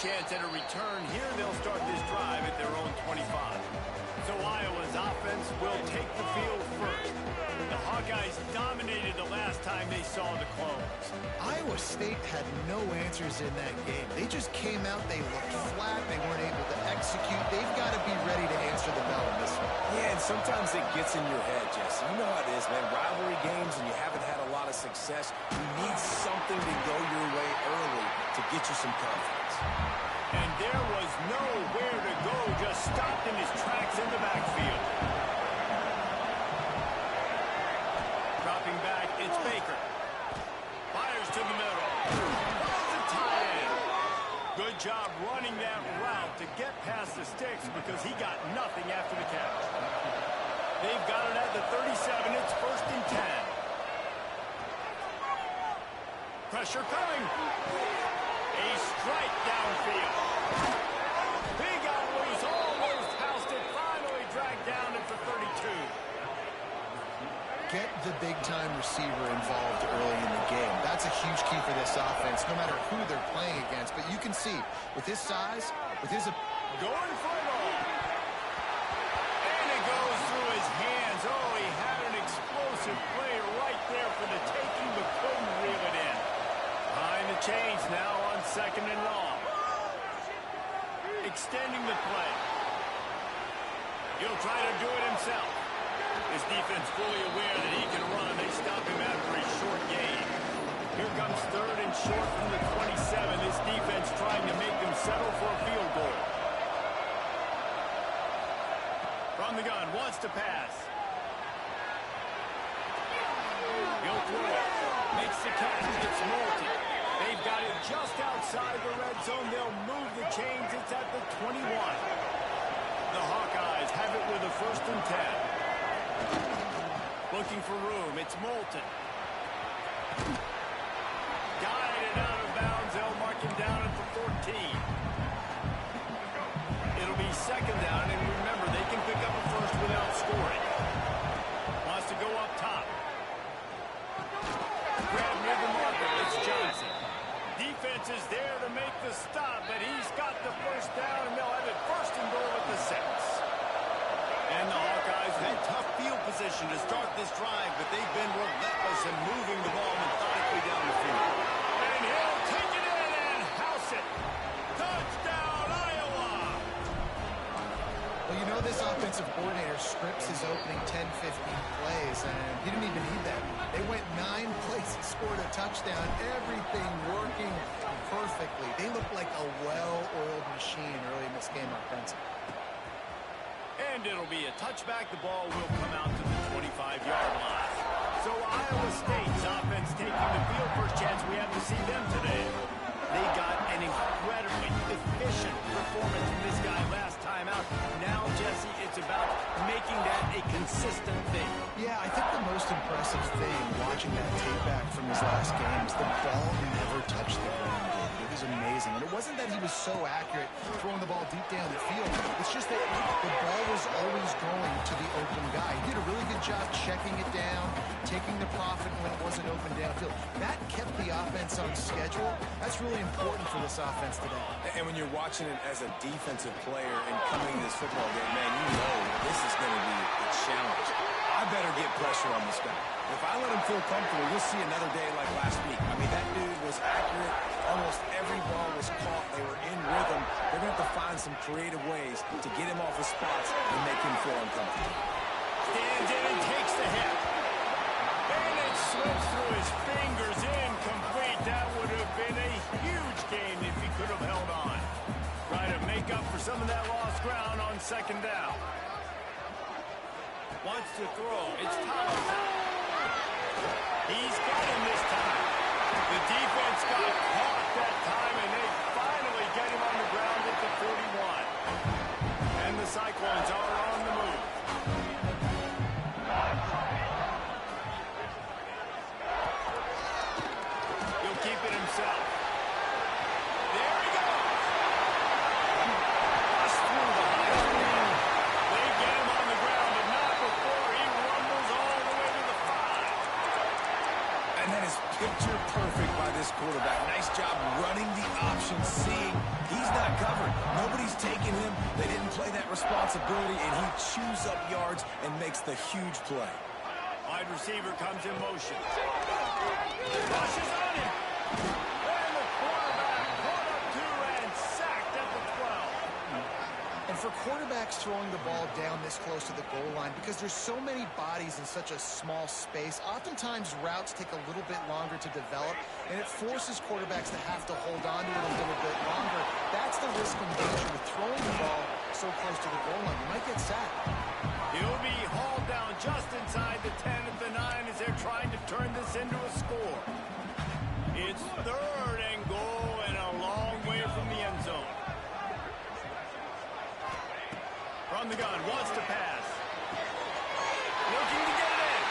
chance at a return. Here they'll start this drive at their own 25. So Iowa's offense will take the field first. The Hawkeyes dominated the last time they saw the clones. Iowa State had no answers in that game. They just came out, they looked flat, they weren't able to execute. They've got to be ready to answer the bell in this one. Yeah, and sometimes it gets in your head, Jesse. You know how it is, man. Rivalry games and you haven't had a lot of success. You need something to go your way early to get you some confidence. And there was nowhere to go, just stopped in his tracks in the backfield. Dropping back, it's Baker. Fires to the middle. Throws a tight end. Good job running that route to get past the sticks because he got nothing after the catch. They've got it at the 37. It's 1st and 10. Pressure coming. A strike downfield. He got loose, almost housed it, finally dragged down at the 32. Get the big-time receiver involved early in the game. That's a huge key for this offense, no matter who they're playing against. But you can see, with his size, with his... Going for it all. And it goes through his hands. Oh, he had an explosive play right there for the taking, but couldn't reel it in. Behind the chains now on 2nd and long. Extending the play. He'll try to do it himself. His defense fully aware that he can run. They stop him after a short gain. Here comes 3rd and short from the 27. This defense trying to make them settle for a field goal. From the gun, wants to pass. He'll throw it. Makes the catch. It's Moulton. They've got it just outside the red zone. They'll move the chains. It's at the 21. The Hawkeyes have it with a 1st and 10. Looking for room. It's Moulton. Guided out of bounds. They'll mark him down at the 14. It'll be 2nd down, and remember, they can pick up a first without scoring. Wants to go up top. Grab near the marker. It's Johnson. Defense is there to make the stop, but he's got the 1st down, and they'll have it 1st and goal at the 6. And the Hawkeyes had tough field position to start this drive, but they've been relentless in moving the ball methodically down the field. And he'll take it in and house it. Touchdown, Iowa! Well, you know this offensive coordinator scripts his opening 10, 15 plays, and he didn't even need that. They went 9 plays and scored a touchdown. Everything working perfectly. They look like a well-oiled machine early in this game offensively. And it'll be a touchback. The ball will come out to the 25-yard line. So Iowa State's offense taking the field. First chance we have to see them today. They got an incredibly efficient performance from this guy last time out. Now, Jesse, it's about making that a consistent thing. Yeah, I think the most impressive thing watching that tape back from his last game is the ball never touched the ground. It was amazing. And it wasn't that he was so accurate throwing the ball deep down the field. It's just that the ball was always going to the open guy. He did a really good job checking it down, taking the profit when it wasn't open downfield. That kept the offense on schedule. That's really important for this offense today. And when you're watching it as a defensive player and coming to this football game, man, you know this is going to be a challenge. I better get pressure on this guy. If I let him feel comfortable, you'll see another day like last week. I mean, that dude was accurate. Almost every ball was caught. They were in rhythm. They're going to have to find some creative ways to get him off his spots and make him feel uncomfortable. Stands in and takes the hit. And it slips through his fingers. Incomplete. That would have been a huge gain if he could have held on. Try to make up for some of that lost ground on 2nd down. Wants to throw. It's Thomas. He's got him this time. The defense got caught that time, and they finally get him on the ground at the 41. And the Cyclones are on the move. He'll keep it himself. There he goes. Just through the high screen. They get him on the ground, but not before he rumbles all the way to the 5. And that is Picture perfect by this quarterback. Nice job running the option, seeing he's not covered. Nobody's taking him. They didn't play that responsibility, and he chews up yards and makes the huge play. Wide receiver comes in motion. Rushes on him. And the quarterback brought up 2 and sacked at the 12. And for quarterbacks throwing the ball down this close to the goal line, because there's so many bodies in such a small space, oftentimes routes take a little bit longer to develop, and it forces quarterbacks to have to hold on to it a little bit longer. That's the risk and danger with throwing the ball so close to the goal line. You might get sacked. He'll be hauled down just inside the 10 at the 9 as they're trying to turn this into a score. It's 3rd and goal and a long way from the end zone. From the gun, wants to pass. Looking to get it in.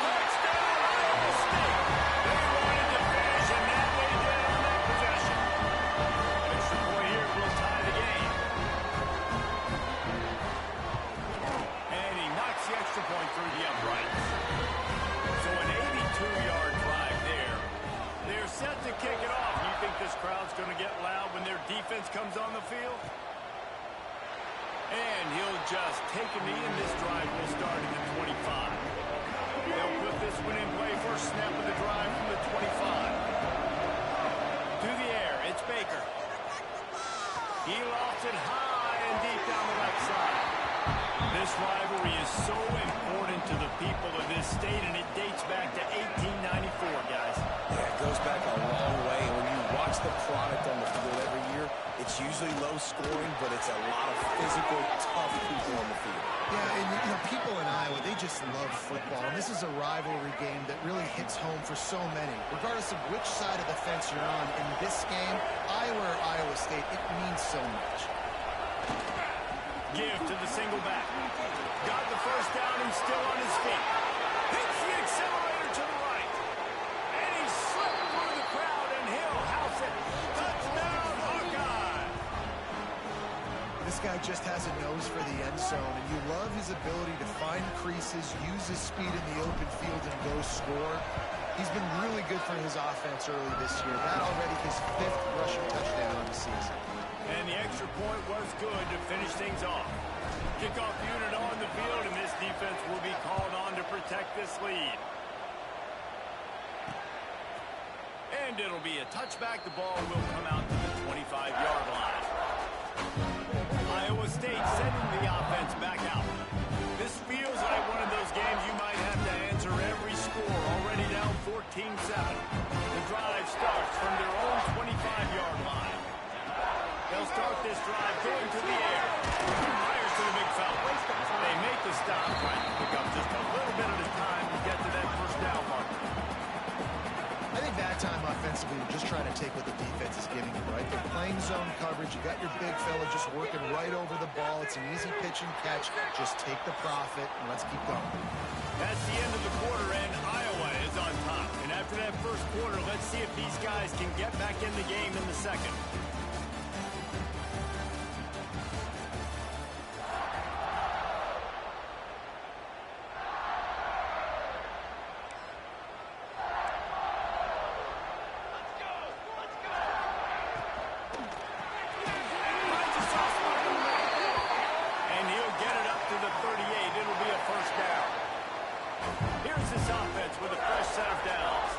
Touchdown, Iowa State. They wanted to finish, and that they did on that possession. Extra point here will tie the game. And he knocks the extra point through the uprights. So an 82-yard drive there. They're set to kick it off. You think this crowd's going to get loud when their defense comes on the field? And he'll just take a knee, and this drive will start at the 25. They'll put this one in play. First snap of the drive from the 25. To the air, it's Baker. He lofts it high and deep down the left side. This rivalry is so important to the people of this state, and it dates back to 1894, guys. Yeah, it goes back a long way. And when you watch the product on the field every year, it's usually low scoring, but it's a lot of physical, tough people on the field. Yeah, and you know, people in Iowa, they just love football. And this is a rivalry game that really hits home for so many. Regardless of which side of the fence you're on, in this game, Iowa or Iowa State, it means so much. Give to the single back. Got the first down and still on his feet. Hits the accelerator to the right. And he slipped through the crowd, and he'll house it. Touchdown, Hawkeye! This guy just has a nose for the end zone, and you love his ability to find creases, use his speed in the open field, and go score. He's been really good for his offense early this year. That already his 5th rushing touchdown on the season. And the extra point was good to finish things off. Kickoff unit on the field, and this defense will be called on to protect this lead. And it'll be a touchback. The ball will come out to the 25-yard line. Iowa State sending the offense back out. This feels like one of those games you might have to answer every score. Already down 14-7. The drive starts from their own 25-yard line. They'll start this drive going to the air. Fires to the big fella. They make the stop, trying to pick up just a little bit at a time to get to that first down marker. I think that time offensively, we're just trying to take what the defense is giving you, right? They're playing zone coverage. You got your big fella just working right over the ball. It's an easy pitch and catch. Just take the profit, and let's keep going. That's the end of the quarter, and Iowa is on top. And after that first quarter, let's see if these guys can get back in the game in the second. With a fresh set of downs.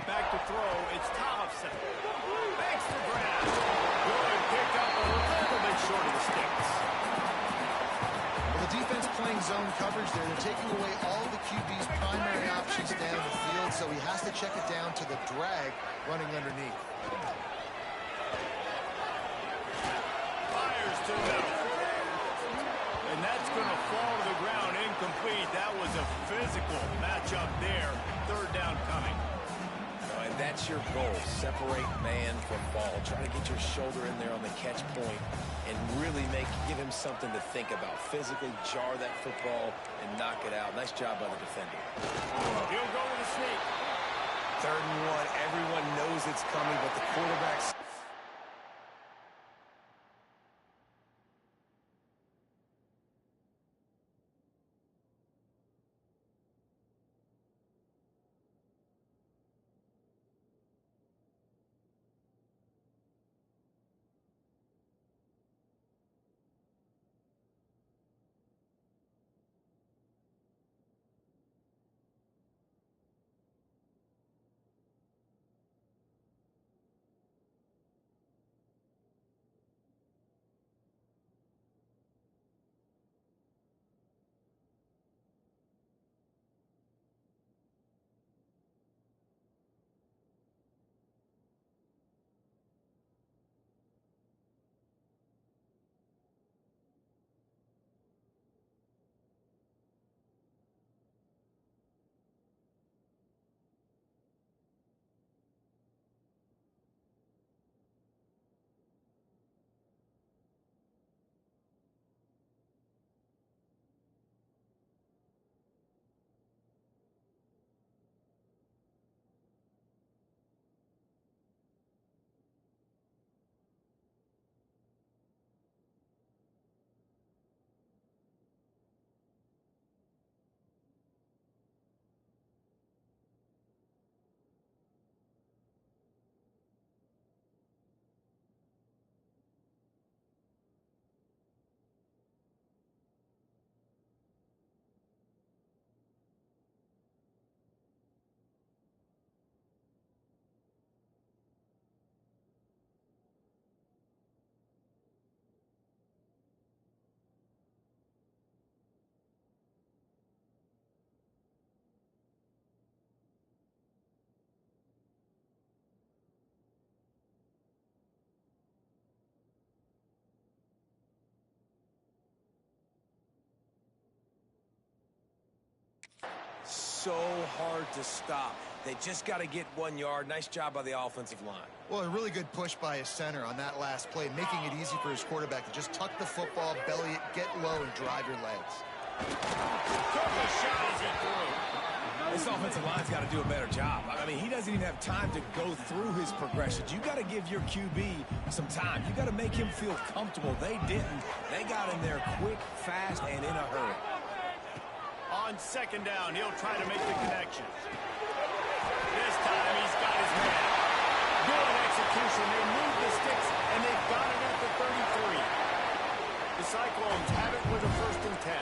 Back to throw, it's Thompson. Makes the grab. Good pick up a little bit short of the sticks. Well, the defense playing zone coverage there. They're taking away all the QB's primary options down the field, so he has to check it down to the drag running underneath. Fires to the middle. And that's going to fall to the ground incomplete. That was a physical matchup there. Third down coming. And that's your goal. Separate man from ball. Try to get your shoulder in there on the catch point and really give him something to think about. Physically jar that football and knock it out. Nice job by the defender. He'll go with a sneak. 3rd and 1. Everyone knows it's coming, but the quarterback's so hard to stop. They just got to get 1 yard. Nice job by the offensive line. Well, a really good push by his center on that last play, making it easy for his quarterback to just tuck the football, belly it, get low, and drive your legs. Took a shot as he threw. This offensive line's got to do a better job. I mean, he doesn't even have time to go through his progressions. You got to give your QB some time. You got to make him feel comfortable. They didn't. They got him there quick, fast, and in a hurry. On second down, he'll try to make the connection. This time he's got his man. Good execution. They move the sticks, and they've got it at the 33. The Cyclones have it with a 1st and 10.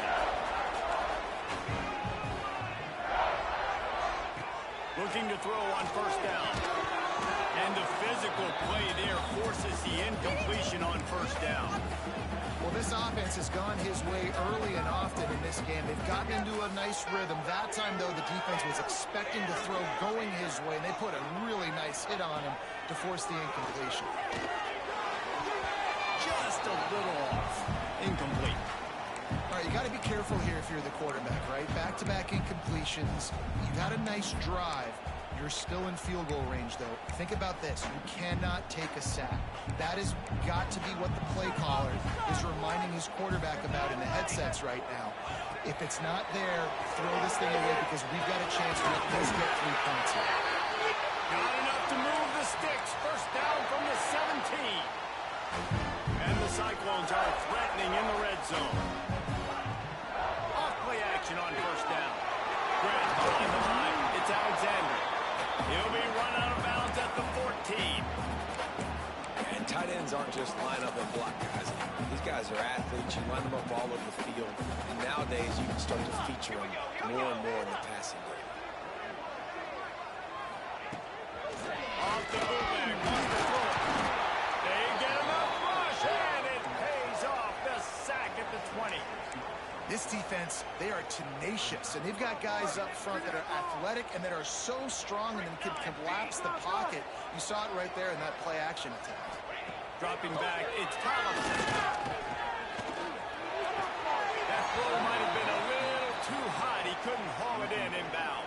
Looking to throw on 1st down. And the physical play there forces the incompletion on 1st down. Well, this offense has gone his way early and often in this game. They've gotten into a nice rhythm. That time, though, the defense was expecting to throw going his way, and they put a really nice hit on him to force the incompletion. Just a little off. Incomplete. All right, you got to be careful here if you're the quarterback, right? Back-to-back incompletions. You've had a nice drive. You're still in field goal range, though. Think about this. You cannot take a sack. That has got to be what the play caller is reminding his quarterback about in the headsets right now. If it's not there, throw this thing away because we've got a chance to at least get 3 points here. Not enough to move the sticks. 1st down from the 17. And the Cyclones are threatening in the red zone. Off play action on 1st down. Grant behind the line. It's Alexander. He'll be run out of bounds at the 14. And tight ends aren't just line up and block guys. These guys are athletes. You line them up all over the field. And nowadays, you can start to feature them more and more in the passing game. Off the bootleg. Wants to throw it. They get enough rush. And it pays off. The sack at the 20. This defense, they are tenacious, and they've got guys up front that are athletic and that are so strong and can collapse the pocket. You saw it right there in that play action attempt. Dropping back, it's Thomas. That throw might have been a little too hot. He couldn't haul it in inbounds.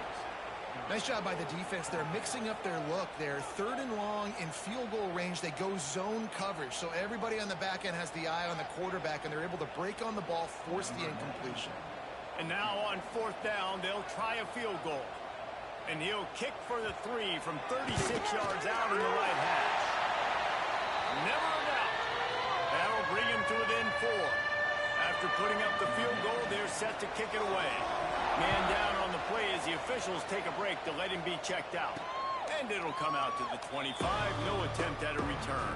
Nice job by the defense. They're mixing up their look. They're 3rd and long in field goal range. They go zone coverage. So everybody on the back end has the eye on the quarterback, and they're able to break on the ball, force the incompletion. And now on 4th down, they'll try a field goal. And he'll kick for the 3 from 36 yards out in the right hash. Never a doubt. That'll bring him to within 4. After putting up the field goal, they're set to kick it away. Man down on the play as the officials take a break to let him be checked out. And it'll come out to the 25. No attempt at a return.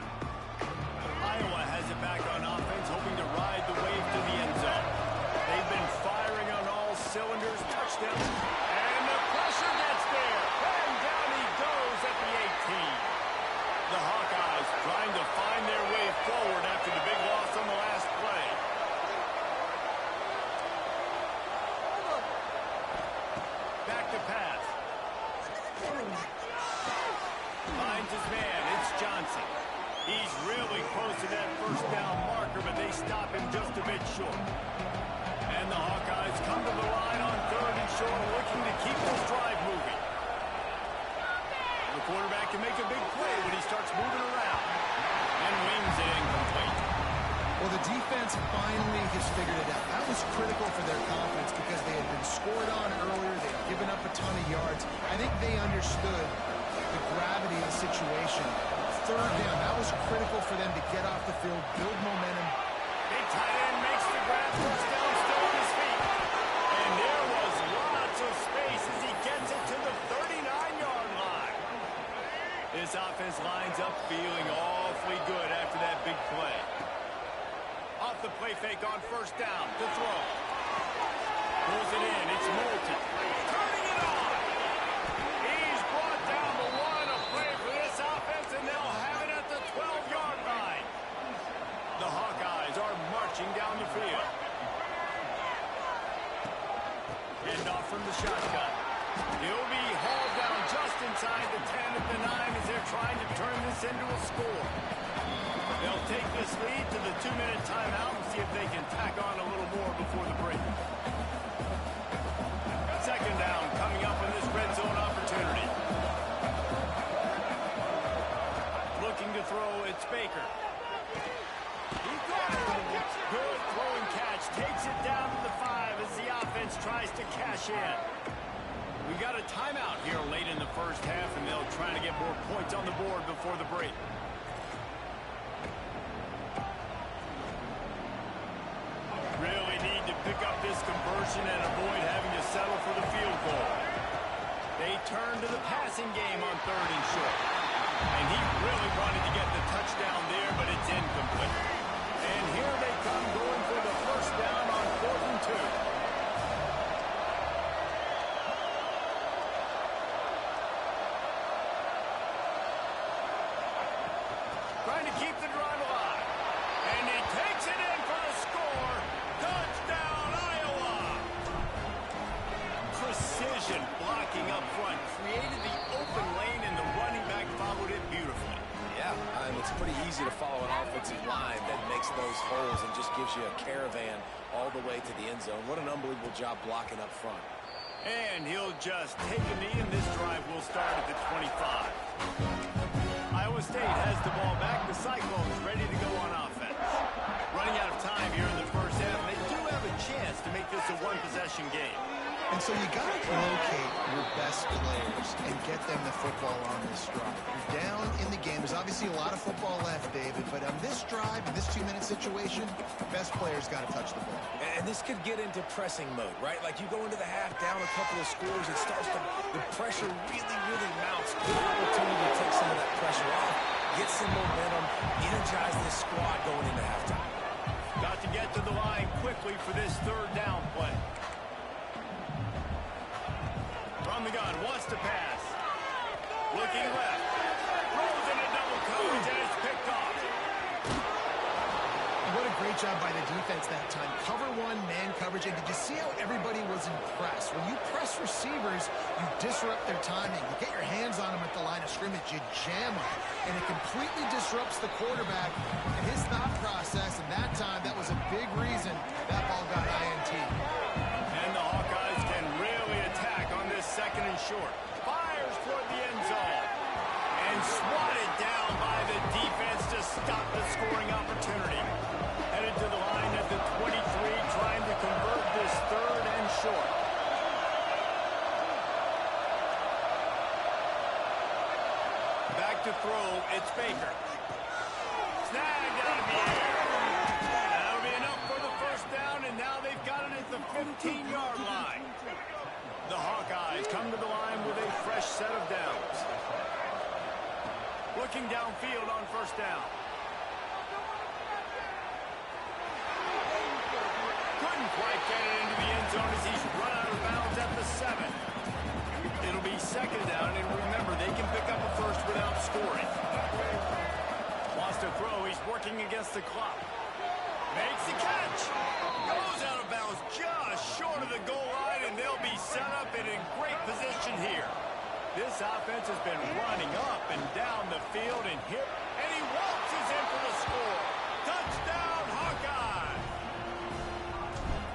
Iowa has it back on offense, hoping to ride the wave to the end zone. They've been firing on all cylinders. Touchdown. And the pressure gets there. And down he goes at the 18. The Hawkeyes trying to find their way forward after the big loss on the last play. Back to pass. Finds his man. It's Johnson. He's really close to that 1st down marker, but they stop him just a bit short. And the Hawkeyes come to the line on 3rd and short, looking to keep this drive moving. The quarterback can make a big play when he starts moving around. And wings it incomplete. Well, the defense finally has figured it out. That was critical for their confidence because they had been scored on earlier. They had given up a ton of yards. I think they understood the gravity of the situation. 3rd down, that was critical for them to get off the field, build momentum. Big tight end makes the grab. 1st down, still on his feet. And there was lots of space as he gets it to the 39-yard line. This offense lines up feeling awfully good after that big play. Off the play fake on 1st down to throw. Pulls it in. It's Moulton. Turning it on. He's brought down the line of play for this offense, and they'll have it at the 12-yard line. The Hawkeyes are marching down the field. Hand off from the shotgun. He'll be hauled down just inside the 10 at the 9 as they're trying to turn this into a score. They'll take this lead to the 2-minute timeout and see if they can tack on a little more before the break. 2nd down coming up. It's Baker. He got it. Good throwing catch. Takes it down to the 5 as the offense tries to cash in. We got a timeout here late in the first half, and they'll try to get more points on the board before the break. Really need to pick up this conversion and avoid having to settle for the field goal. They turn to the passing game on 3rd and short. And he really wanted to get the touchdown there, but it's incomplete. And here they come going for the first down on 4th and 2. Trying to keep the drive alive. And he takes it in for the score. Touchdown, Iowa! Precision blocking up front. Created the open lane, and the running back followed it beautifully. Yeah, it's pretty easy to follow an offensive line that makes those holes and just gives you a caravan all the way to the end zone. What an unbelievable job blocking up front. And he'll just take a knee, and this drive will start at the 25. Iowa State has the ball back. The Cyclones ready to go on offense. Running out of time here in the first half, and they do have a chance to make this a one-possession game. And so you got to locate your best players and get them the football on this drive. You're down in the game. There's obviously a lot of football left, David, but on this drive, in this 2-minute situation, best players got to touch the ball. And this could get into pressing mode, right? Like you go into the half down a couple of scores, it starts to, the pressure really mounts. Good opportunity to take some of that pressure off, get some momentum, energize this squad going into halftime. Got to get to the line quickly for this 3rd down play. From the gun, wants to pass. Looking left. Throws in a double coverage, and it's picked off. What a great job by the defense that time. Cover 1, man coverage. And did you see how everybody was impressed? When you press receivers, you disrupt their timing. You get your hands on them at the line of scrimmage. You jam them. And it completely disrupts the quarterback and his thought process. And that time, that was a big reason that ball got INT. And the Hawkeyes can really attack on this 2nd and short. Fires toward the end zone. And swatted down by the defense to stop the scoring opportunity. Headed to the line at the 23, trying to convert this 3rd and short. Back to throw, it's Baker. Snagged out of the air. That'll be enough for the first down, and now they've got it at the 15-yard line. The Hawkeyes come to the line with a fresh set of downs. Looking downfield on 1st down. Couldn't quite get it into the end zone as he's run out of bounds at the 7. It'll be 2nd down, and remember, they can pick up a first without scoring. Wants to throw. He's working against the clock. Makes the catch. Goes out of bounds just short of the goal line, and they'll be set up and in great position here. This offense has been running up and down the field and hit, and he waltzes in for the score. Touchdown, Hawkeye!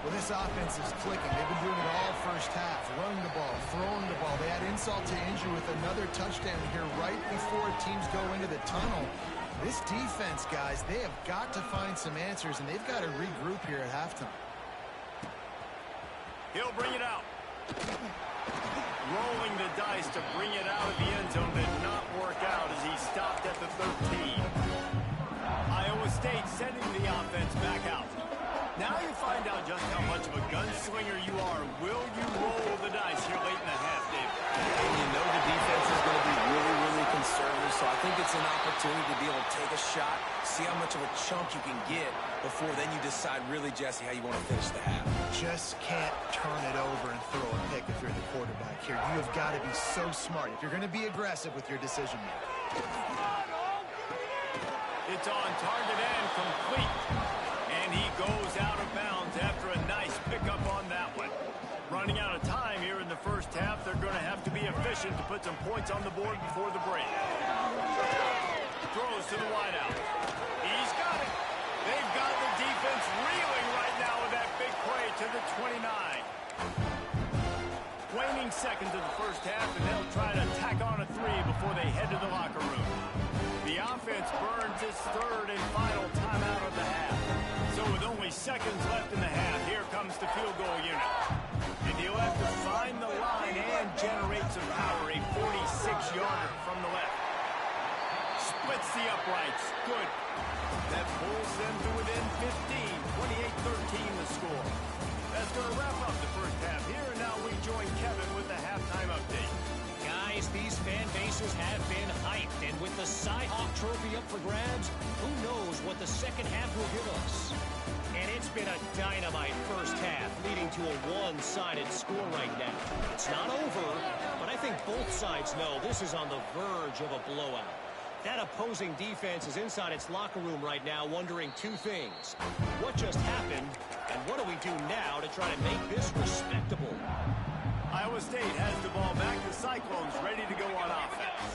Well, this offense is clicking. They've been doing it all first half. Running the ball, throwing the ball. They had insult to injury with another touchdown here right before teams go into the tunnel. This defense, guys, they have got to find some answers, and they've got to regroup here at halftime. He'll bring it out. Rolling the dice to bring it out of the end zone did not work out as he stopped at the 13. Iowa State sending the offense back out. Now you find out just how much of a gunslinger you are. Will you roll the dice here late in the half, Dave? And you know the defense is going to be really conservative, so I think it's an opportunity to be able to take a shot, see how much of a chunk you can get before then you decide really, Jesse, how you want to finish the half. Just can't turn it over and throw a pick if you're the quarterback here. You have got to be so smart if you're going to be aggressive with your decision making. It's on target and complete. And he goes out of bounds after a nice pickup on that one. Running out of time here in the first half. They're going to have to be efficient to put some points on the board before the break. Throws to the wideout. He's got it. They've got the defense reeling right now with that big play to the 29. Waning seconds of the first half, and they'll try to tack on a 3 before they head to the locker room. The offense offense burns its third and final timeout of the half. So with only seconds left in the half, here comes the field goal unit. And he'll have to find the line and generate some power. A 46-yarder from the left. Splits the uprights. Good. That pulls them to within 15. 28-13 the score. That's going to wrap up the first half here. And now we join Kevin with the halftime update. Guys, these fan bases have been hyped. And with the Cy-Hawk Trophy up for grabs, who knows what the second half will give us. And it's been a dynamite first half, leading to a one-sided score right now. It's not over, but I think both sides know this is on the verge of a blowout. That opposing defense is inside its locker room right now wondering two things. What just happened, and what do we do now to try to make this respectable? Iowa State has the ball back. The Cyclones ready to go on offense.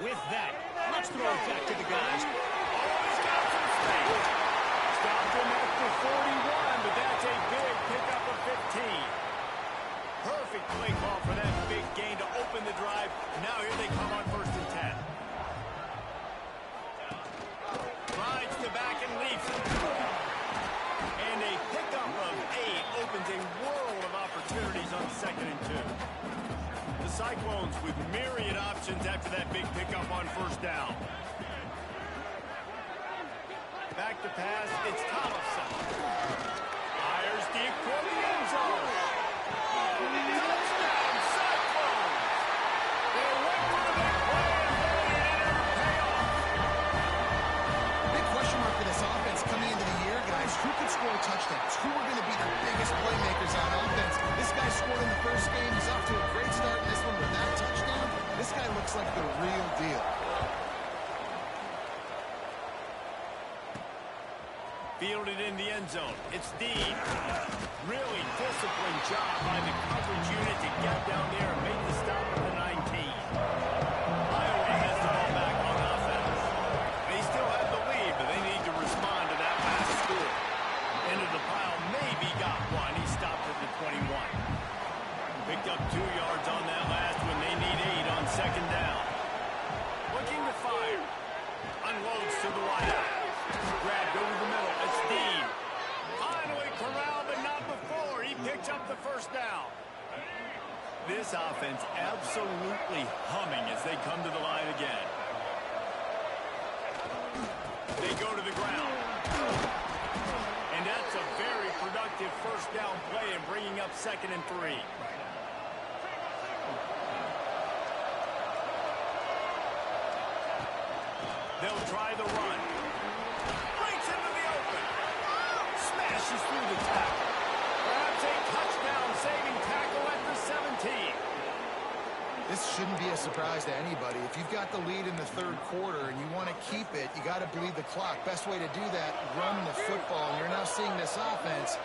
With that, let's throw it back to the guys. Always got some space. Stopped him at the 41, but that's a big pickup of 15. Perfect play call for that big gain to open the drive. Now here they come on 1st and 10. Rides the back and leaves it. And a pickup of 8 opens a world of opportunities on 2nd and 2. The Cyclones with myriad options after that big pickup on 1st down. Back to pass, it's Thompson. Fires deep for the end zone. Touchdown, Cyclones! They went for the big play and boy, it didn't pay off. Big question mark for this offense coming into the year, guys. Who could score touchdowns? Who are going to be the biggest playmakers on offense? This guy scored in the first game. He's off to a great start in this one with that touchdown. This guy looks like the real deal. Fielded in the end zone. It's Dean. Really disciplined job by the coverage unit to get down there and make the stop at the 19. Iowa has the ball back on offense. They still have the lead, but they need to respond to that last score. Into the pile, maybe got one. He stopped at the 21. Picked up 2 yards on that last one. They need 8 on 2nd down. Looking to fire. Unloads to the wideout. Grabbed over the middle. It's Dean. Finally corralled, but not before. He picks up the 1st down. This offense absolutely humming as they come to the line again. They go to the ground. And that's a very productive 1st down play and bringing up 2nd and 3. They'll try the run. Breaks into the open. Smashes through the tackle. Perhaps a touchdown-saving tackle at the 17. This shouldn't be a surprise to anybody. If you've got the lead in the 3rd quarter and you want to keep it, you got to bleed the clock. Best way to do that, run the football. And you're now seeing this offense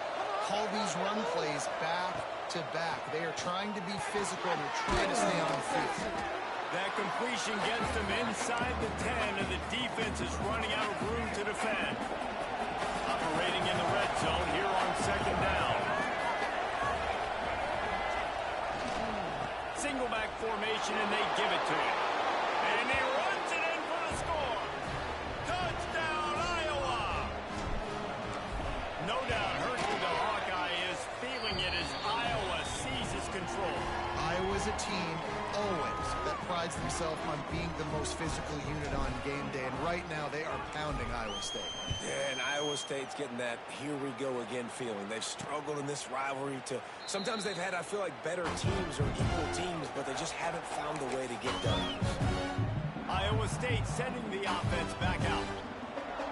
call these run plays back to back. They are trying to be physical. They're trying to stay on the field. That completion gets them inside the 10, and the defense is running out of room to defend. Operating in the red zone here on 2nd down. Single back formation, and they give it to him. And he runs it in for the score. Touchdown, Iowa! No doubt Hershey the Hawkeye is feeling it as Iowa seizes control. Iowa's a team always that prides themselves on being the most physical unit on game day, and right now they are pounding Iowa State. Yeah, and Iowa State's getting that here we go again feeling. They've struggled in this rivalry to sometimes they've had, I feel like, better teams or equal teams, but they just haven't found a way to get done. Iowa State sending the offense back out.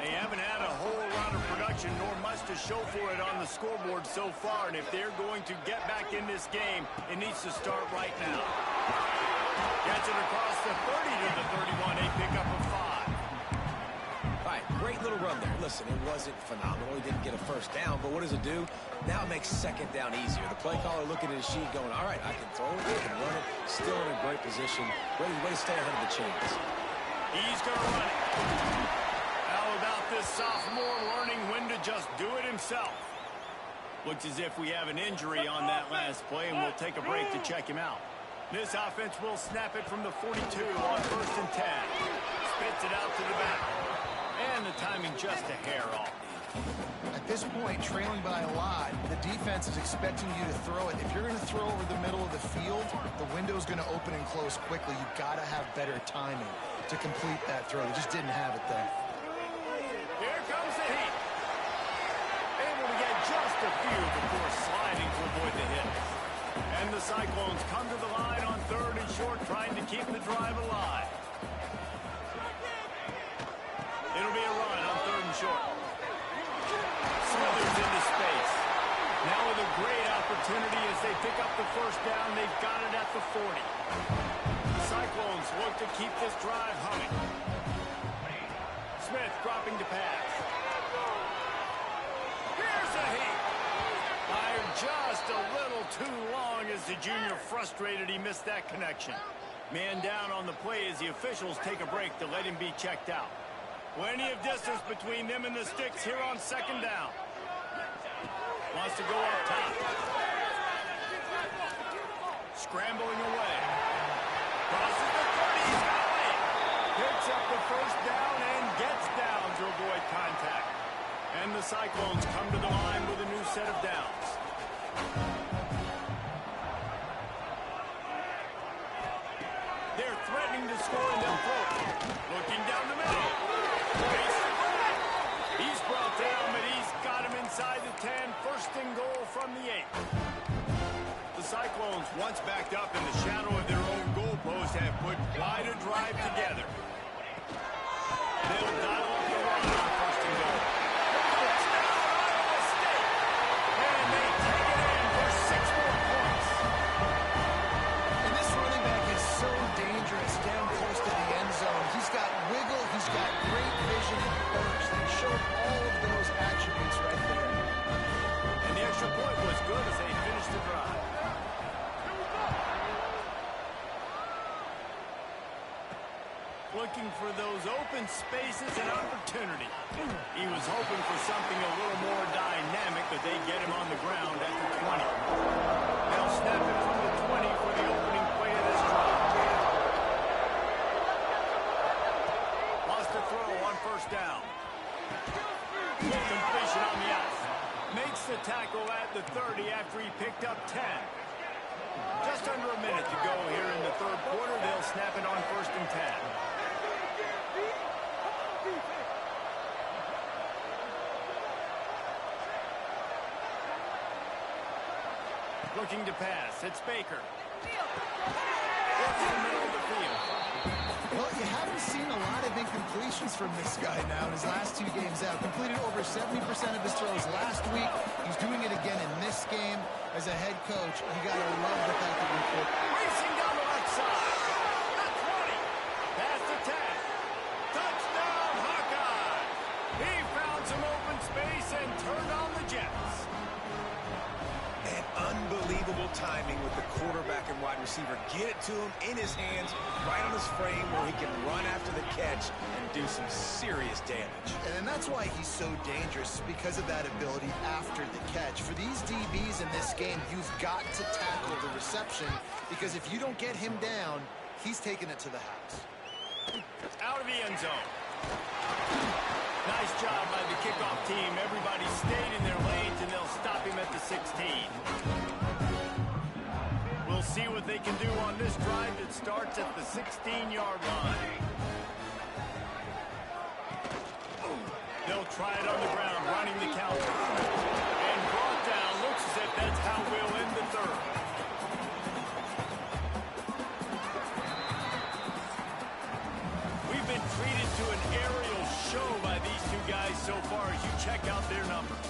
They haven't had a whole lot of production nor much to show for it on the scoreboard so far, and if they're going to get back in this game, it needs to start right now. Gets it across the 30 to the 31, a pickup of 5. All right, great little run there. Listen, it wasn't phenomenal. He didn't get a 1st down, but what does it do? Now it makes 2nd down easier. The play caller looking at his sheet going, all right, I can throw it, I can run it. Still in a great position. Way to stay ahead of the chains. He's going to run it. How about this sophomore learning when to just do it himself? Looks as if we have an injury on that last play, and we'll take a break to check him out. This offense will snap it from the 42 on 1st and 10. spits it out to the back. And the timing just a hair off. At this point, trailing by a lot, the defense is expecting you to throw it. If you're going to throw over the middle of the field, the window's going to open and close quickly. You've got to have better timing to complete that throw. They just didn't have it there. Here comes the Heat. Able to get just a few before sliding to avoid the hit. And the Cyclones come to the line on 3rd and short, trying to keep the drive alive. It'll be a run on 3rd and short. Smithers into space. Now with a great opportunity as they pick up the first down. They've got it at the 40. The Cyclones look to keep this drive humming. Smith dropping to pass. Here's a Heat. Fired just a little too long as the junior frustrated he missed that connection. Man down on the play as the officials take a break to let him be checked out. Plenty of distance between them and the sticks here on 2nd down. Wants to go up top. Scrambling away. Crosses the 30. He's got it. Picks up the first down and gets down to avoid contact. And the Cyclones come to the line with a new set of downs. They're threatening to score and they'll throw it. Looking down the middle. He's brought down, but he's got him inside the 10. 1st and goal from the 8. The Cyclones, once backed up in the shadow of their own goalpost, have put quite a drive together. They'll dial up the run on 1st and goal. Touchdown, Iowa State! And they take it in for 6 more points. And this running back is so dangerous down close to the end zone. He's got wiggle, he's got great vision and burst. They showed all of those attributes right there. And the extra point was good as they finished the drive. Looking for those open spaces and opportunity. He was hoping for something a little more dynamic, but they get him on the ground at the 20. They'll snap it from the 20 for the opening play of this drive. Lost a throw on 1st down. Completion on the out. Makes the tackle at the 30 after he picked up 10. Just under a minute to go here in the 3rd quarter. They'll snap it on 1st and 10. Looking to pass. It's Baker. It's the middle of the field. Well, you haven't seen a lot of incompletions from this guy now in his last 2 games out. Completed over 70% of his throws last week. He's doing it again in this game. As a head coach, you got to love the fact that we put Racing down the left side. The 20. Past the 10. Touchdown, Hawkeye. He found some open space and turned on the Jets. And unbelievable timing with the quarterback and wide receiver. Get it to him in his hands, right on his frame, where he can run after the catch and do some serious damage. And that's why he's so dangerous, because of that ability after the catch. For these DBs in this game, you've got to tackle the reception, because if you don't get him down, he's taking it to the house. Out of the end zone. Nice job by the kickoff team. Everybody stayed in their lanes, and they'll stop him at the 16. We'll see what they can do on this drive that starts at the 16-yard line. They'll try it on the ground, running the counter. And brought down. Looks as if that's how we'll end the 3rd. We've been treated to an aerial show by these 2 guys so far as you check out their numbers.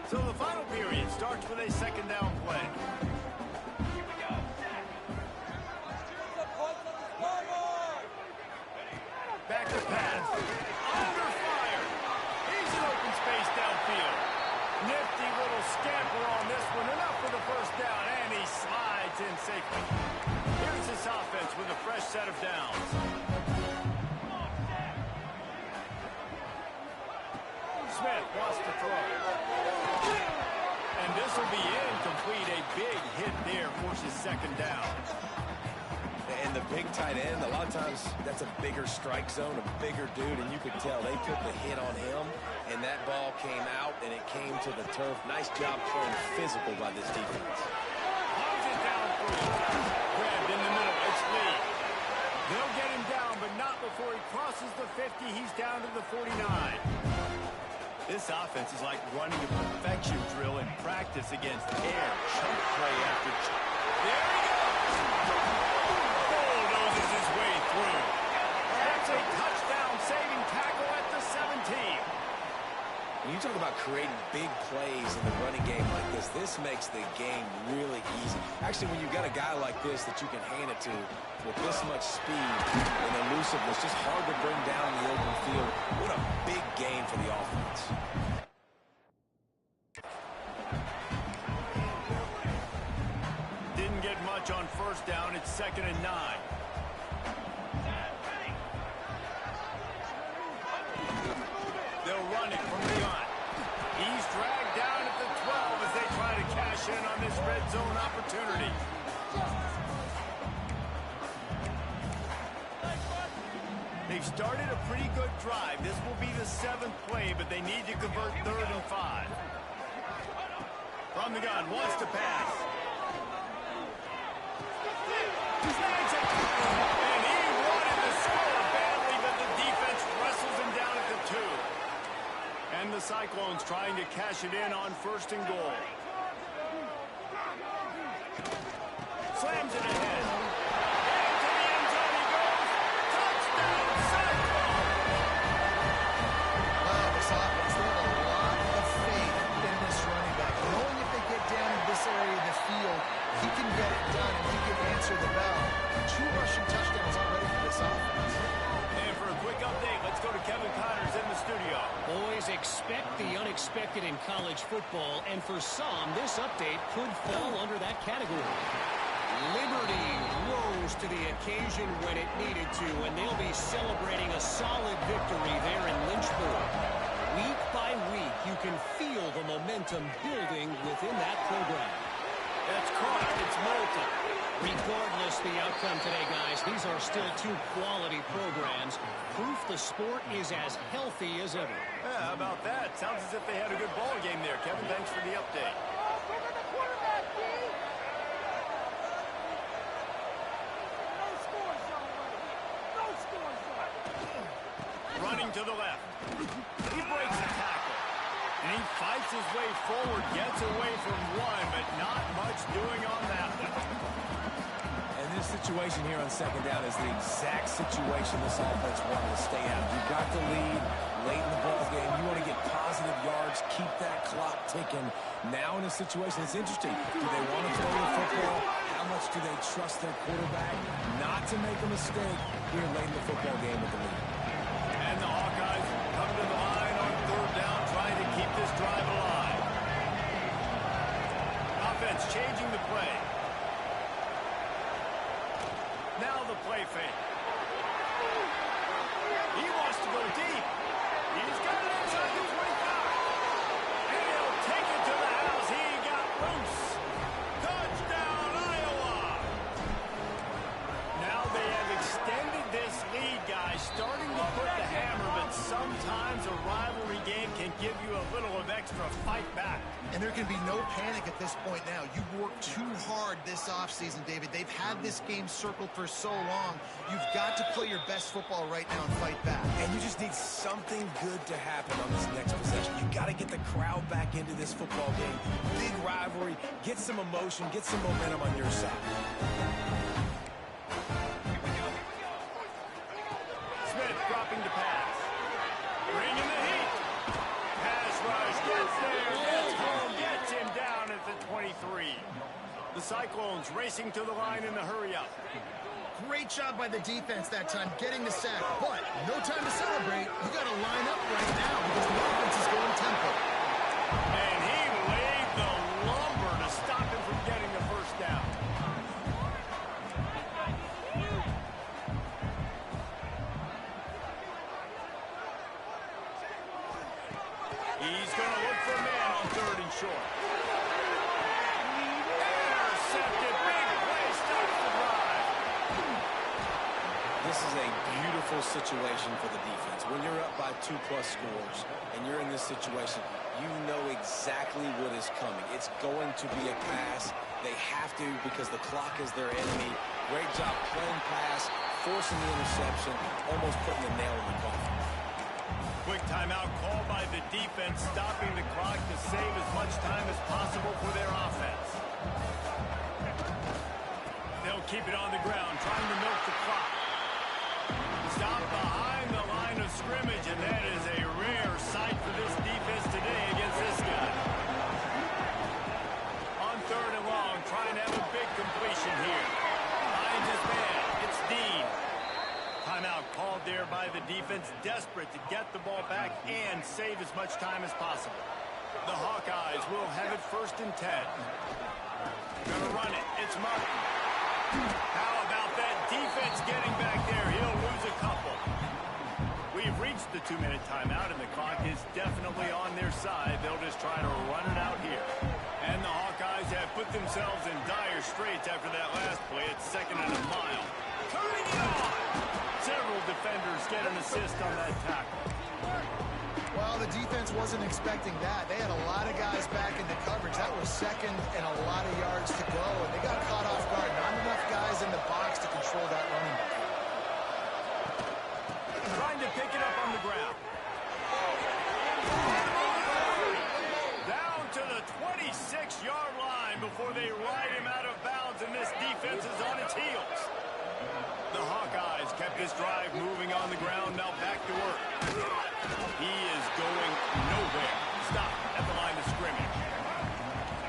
So the final period starts with a 2nd down play. Back to pass. Under fire. He's in open space downfield. Nifty little scamper on this one. Enough for the 1st down, and he slides in safely. Here's this offense with a fresh set of downs. Smith wants to throw. And this will be incomplete. A big hit there forces second down. And the big tight end, a lot of times that's a bigger strike zone, a bigger dude, and you could tell they took the hit on him, and that ball came out, and it came to the turf. Nice job playing physical by this defense. Holds it down for grabbed in the middle. It's Lee. They'll get him down, but not before he crosses the 50. He's down to the 49. This offense is like running a perfection drill in practice against air. Chunk play after chunk. There he goes! Bulldozes his way through. That's a touchdown-saving tackle at the 17. When you talk about creating big plays in the running game like this makes the game really easy. Actually, when you've got a guy like this that you can hand it to with this much speed and elusiveness, just hard to bring down in the open field. What a big game for the offense. Didn't get much on first down. It's 2nd and 9. They'll run it from the gun. He's dragged down at the 12 as they try to cash in on this red zone opportunity. They've started a pretty good drive. This will be the 7th play, but they need to convert 3rd and 5. From the gun, wants to pass. And he wanted to score badly, but the defense wrestles him down at the 2. And the Cyclones trying to cash it in on 1st and goal. Slams it ahead. Into the end zone he goes. Touchdown, Cyclones! Wow, this offense, they have a lot of faith in this running back. Knowing if they get down in this area of the field, he can get it done and he can answer the bell. 2 rushing touchdowns already for this offense. And for a quick update, let's go to Kevin Connors in the studio. Boys, expect the unexpected in college football, and for some, this update could fall under that category. Liberty rose to the occasion when it needed to, and they'll be celebrating a solid victory there in Lynchburg. Week by week, you can feel the momentum building within that program. That's correct. It's molten. Regardless the outcome today, guys, these are still 2 quality programs. Proof the sport is as healthy as ever. Yeah, how about that? Sounds as if they had a good ball game there. Kevin, thanks for the update. Running to the left. He breaks a tackle. And he fights his way forward, gets away from one, but not much doing on that one. And this situation here on 2nd down is the exact situation this offense wanted to stay out. You've got the lead late in the ball game. You want to get positive yards, keep that clock ticking. Now in a situation that's interesting. Do they want to throw the football? How much do they trust their quarterback not to make a mistake here late in the football game with the lead? And the Hawkeyes come to the line on 3rd down, trying to keep this drive alive. Offense changing the play. Now the play fake. He wants to go deep. He's got it inside the 25. And he'll take it to the house. He got loose. Touchdown, Iowa. Now they have extended this lead, guys, starting to put the hammer, but sometimes a rivalry game can give you a little of extra fight back. And there can be no panic at this point now. You worked too hard this offseason, David. They've had this game circled for so long. You've got to play your best football right now and fight back. And you just need something good to happen on this next possession. You got to get the crowd back into this football game. Big rivalry. Get some emotion. Get some momentum on your side. Smith dropping the pass. Bringing the heat. Pass rush gets there. Gets home. Gets him down at the 23. The Cyclones racing to the line in the hurry-up. Great job by the defense that time, getting the sack. But no time to celebrate. You got to line up right now because the offense is going tempo. And he laid the lumber to stop him from getting the first down. short. Intercepted. Big play starts the drive. This is a beautiful situation for the defense. When you're up by 2+ scores and you're in this situation, you know exactly what is coming. It's going to be a pass. They have to because the clock is their enemy. Great job playing pass, forcing the interception, almost putting the nail in the coffin. Quick timeout called by the defense, stopping the clock to save as much time as possible for their offense. They'll keep it on the ground, trying to milk the clock. Stop behind the line of scrimmage, and that is a rare sight for this defense today against this guy. On 3rd and long, trying to have a big completion here. Finds his man. It's Dean. Timeout called there by the defense, desperate to get the ball back and save as much time as possible. The Hawkeyes will have it 1st and 10. Gonna run it. It's Martin. How about that defense getting back there? He'll lose a couple. We've reached the 2-minute timeout, and the clock is definitely on their side. They'll just try to run it out here. And the Hawkeyes have put themselves in dire straits after that last play. It's 2nd and a mile. Turning it on! Several defenders get an assist on that tackle. Well, the defense wasn't expecting that. They had a lot of guys back in the coverage. That was 2nd and a lot of yards to go, and they got caught off guard. Not enough guys in the box to control that running back. Trying to pick it up on the ground. Down to the 26-yard line before they ride him out of bounds, and this defense is on its heels. The Hawkeyes kept this drive moving on the ground, now back to work. He is going nowhere. Stop at the line of scrimmage.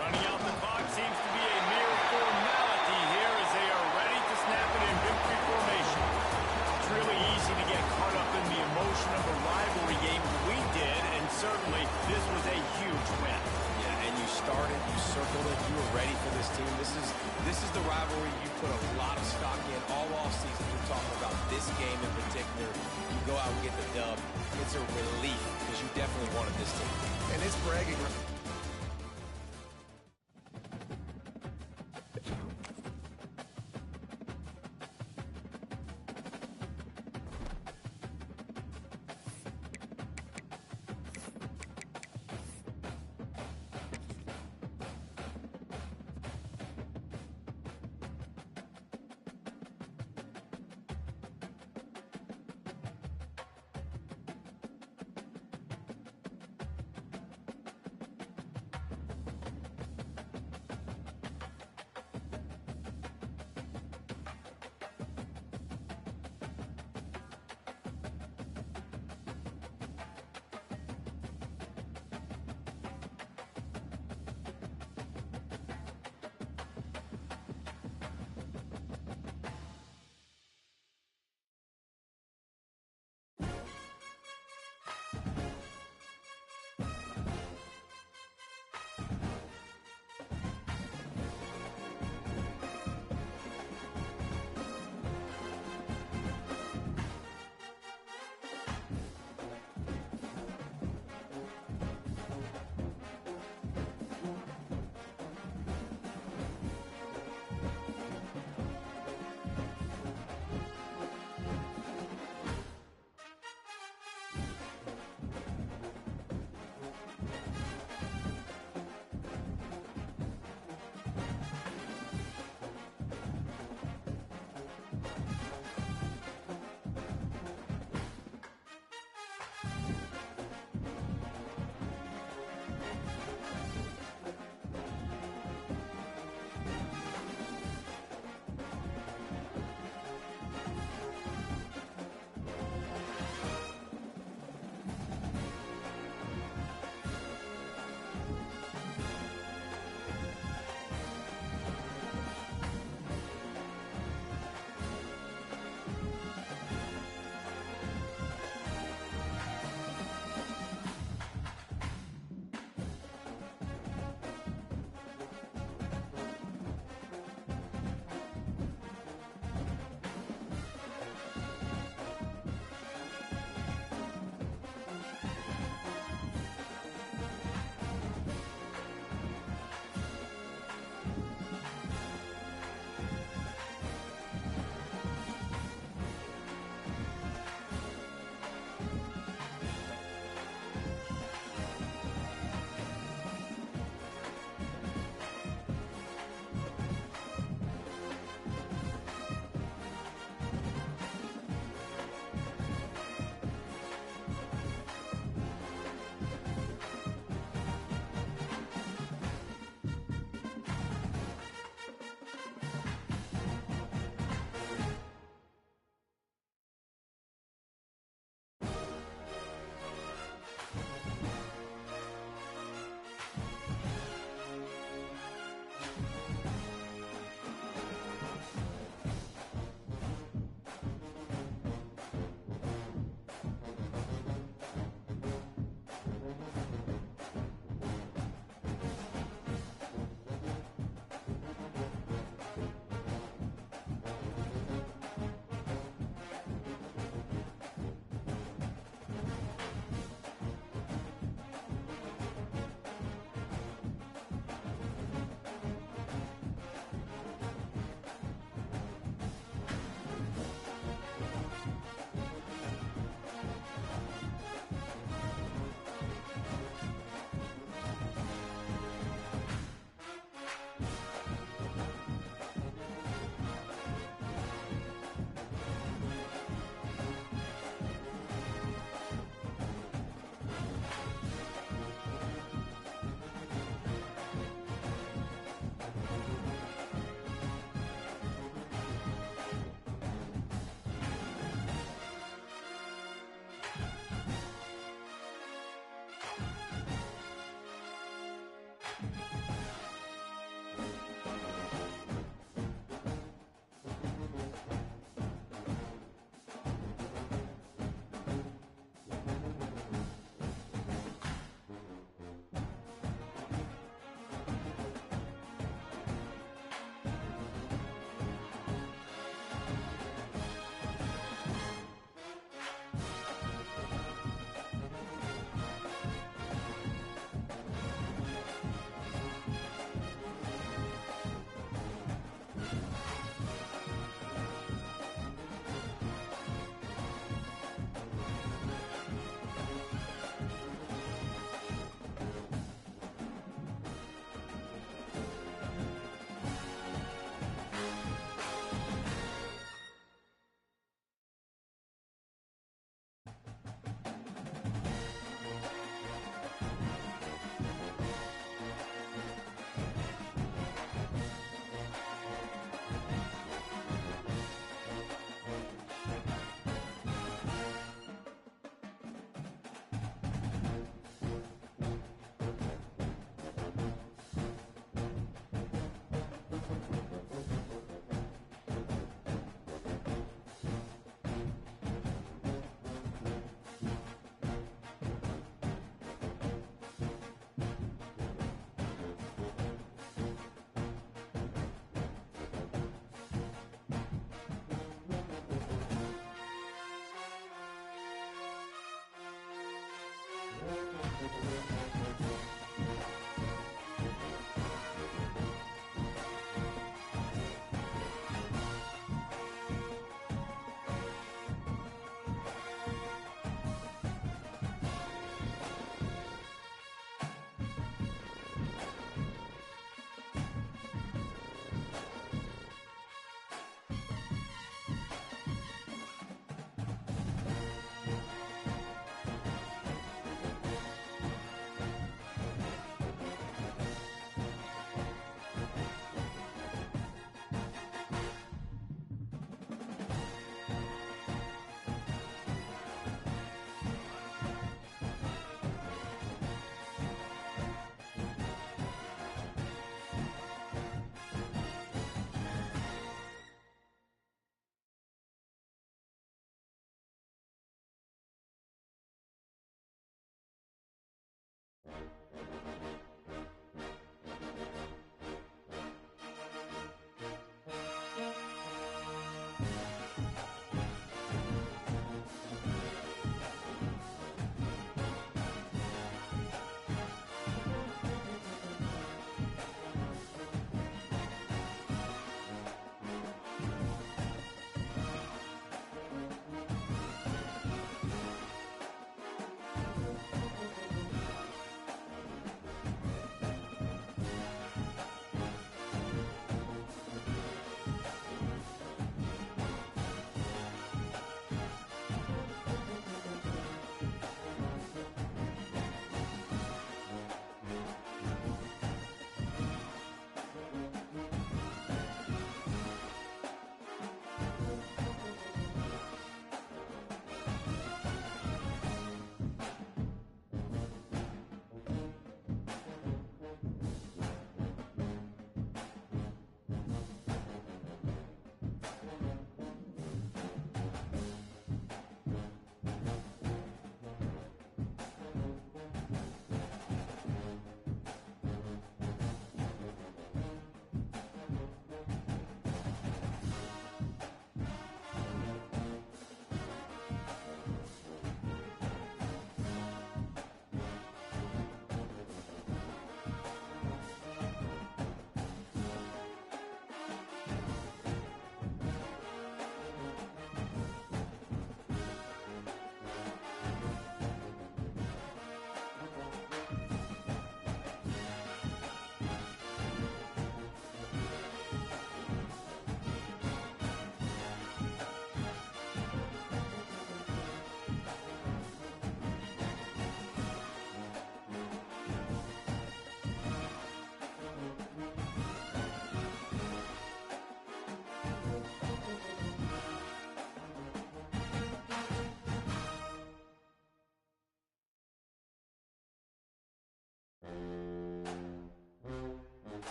Running out the clock seems to be a mere formality here as they are ready to snap it in victory formation. It's really easy to get caught up in the emotion of a rivalry game. We did, and certainly this was a huge win. Yeah, and you started, you circled it, you were ready for this team. This is the rivalry you put a lot of stock in all offseason. You're talking about this game in particular. You go out and get the dub. It's a relief because you definitely wanted this team. And it's bragging.